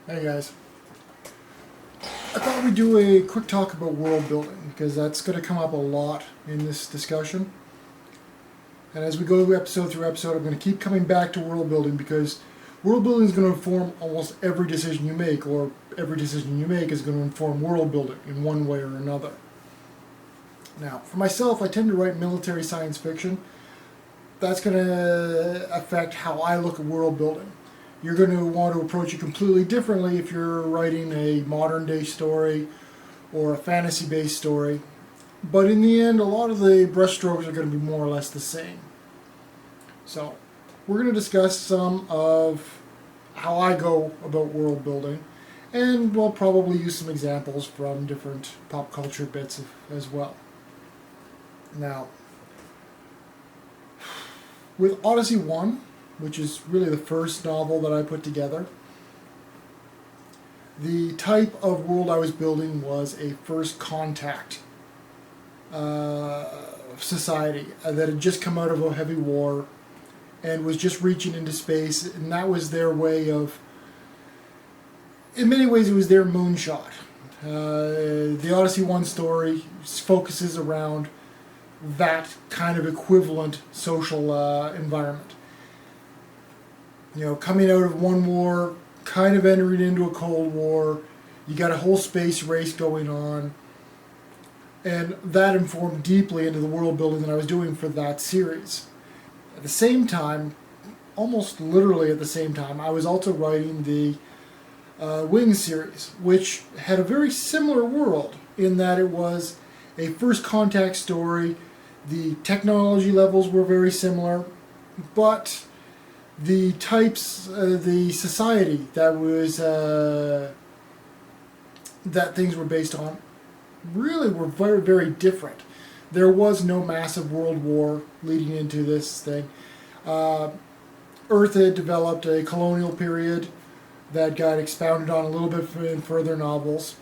Hey guys, I thought we'd do a quick talk about world building because that's going to come up a lot in this discussion. And as we go episode through episode, I'm going to keep coming back to world building because world building is going to inform almost every decision you make, or every decision you make is going to inform world building in one way or another. Now, for myself, I tend to write military science fiction. That's going to affect how I look at world building. You're going to want to approach it completely differently if you're writing a modern day story or a fantasy based story. But in the end, a lot of the brushstrokes are going to be more or less the same. So, we're going to discuss some of how I go about world building, and we'll probably use some examples from different pop culture bits as well. Now, with Odyssey 1, which is really the first novel that I put together, the type of world I was building was a first contact society that had just come out of a heavy war and was just reaching into space, and that was their way of, in many ways it was their moonshot. The Odyssey 1 story focuses around that kind of equivalent social environment. You know, coming out of one war, kind of entering into a Cold War, you got a whole space race going on, and that informed deeply into the world building that I was doing for that series. At the same time, almost literally at the same time, I was also writing the Wings series, which had a very similar world in that it was a first contact story. The technology levels were very similar, but the types, the society that was that things were based on really were very, very different. There was no massive world war leading into this thing. Earth had developed a colonial period that got expounded on a little bit in further novels.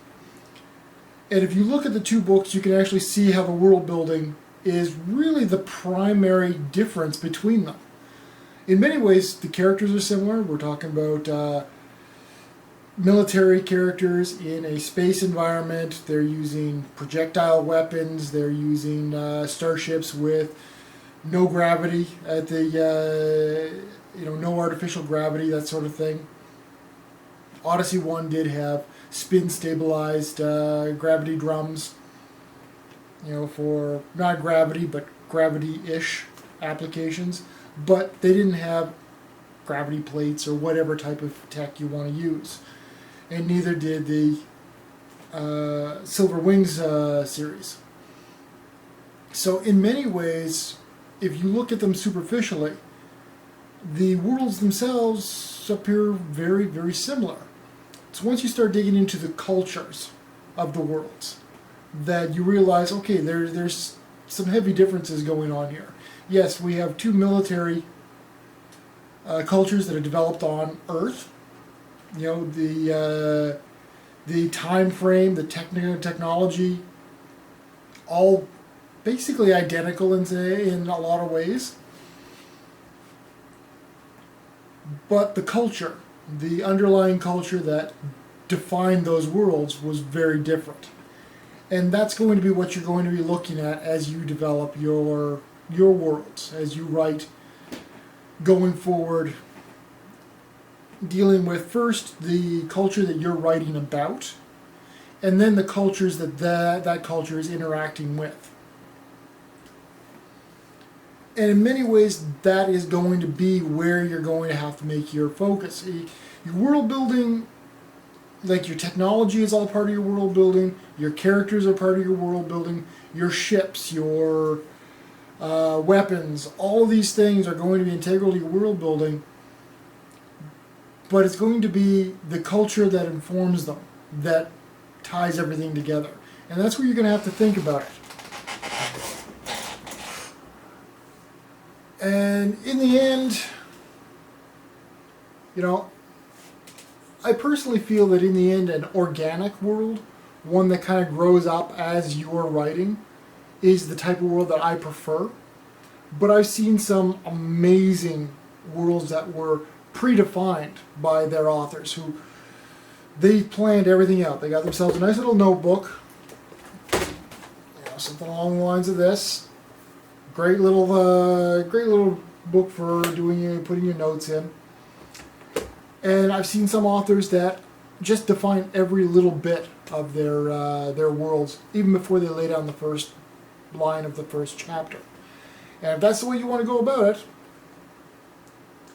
And if you look at the two books, you can actually see how the world building is really the primary difference between them. In many ways, the characters are similar. We're talking about military characters in a space environment. They're using projectile weapons. They're using starships with no gravity at the, no artificial gravity, that sort of thing. Odyssey 1 did have spin-stabilized gravity drums, for not gravity, but gravity-ish applications. But they didn't have gravity plates or whatever type of tech you want to use. And neither did the Silver Wings series. So in many ways, if you look at them superficially, the worlds themselves appear very, very similar. So once you start digging into the cultures of the worlds, that you realize, okay, there's some heavy differences going on here. Yes, we have two military cultures that are developed on Earth. The time frame, the technology, all basically identical in a lot of ways. But the culture, the underlying culture that defined those worlds was very different. And that's going to be what you're going to be looking at as you develop your worlds, as you write going forward, dealing with first the culture that you're writing about, and then the cultures that culture is interacting with. And in many ways, that is going to be where you're going to have to make your focus. Your world building, like your technology is all part of your world building, your characters are part of your world building, your ships, your weapons, all of these things are going to be integral to your world building, but it's going to be the culture that informs them, that ties everything together. And that's where you're going to have to think about it. And in the end, I personally feel that in the end, an organic world, one that kind of grows up as you're writing, is the type of world that I prefer. But I've seen some amazing worlds that were predefined by their authors who they planned everything out. They got themselves a nice little notebook, something along the lines of this. Great little book for putting your notes in. And I've seen some authors that just define every little bit of their worlds, even before they lay down the first line of the first chapter. And if that's the way you want to go about it,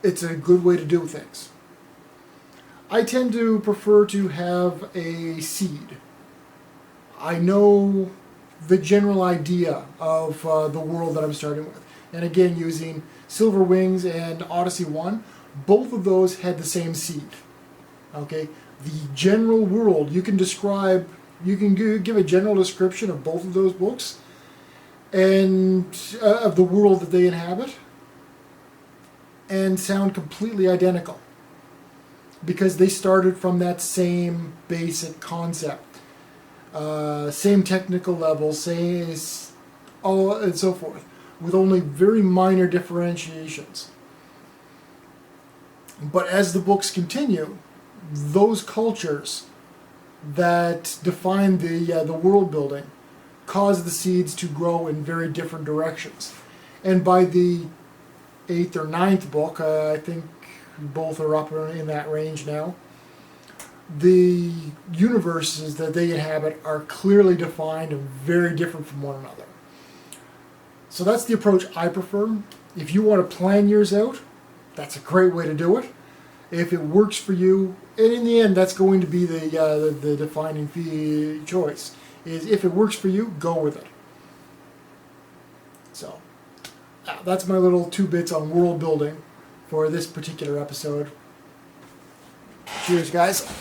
it's a good way to do things. I tend to prefer to have a seed. I know the general idea of the world that I'm starting with. And again, using Silver Wings and Odyssey 1, both of those had the same seed. Okay? The general world, you can give a general description of both of those books and of the world that they inhabit, and sound completely identical because they started from that same basic concept, same technical level, and so forth, with only very minor differentiations. But as the books continue, those cultures that define the world building cause the seeds to grow in very different directions. And by the 8th or 9th book, I think both are up in that range now, the universes that they inhabit are clearly defined and very different from one another. So that's the approach I prefer. If you want to plan yours out, that's a great way to do it. If it works for you, and in the end that's going to be the defining choice, is if it works for you, go with it. So that's my little 2 bits on world building for this particular episode. Cheers, guys.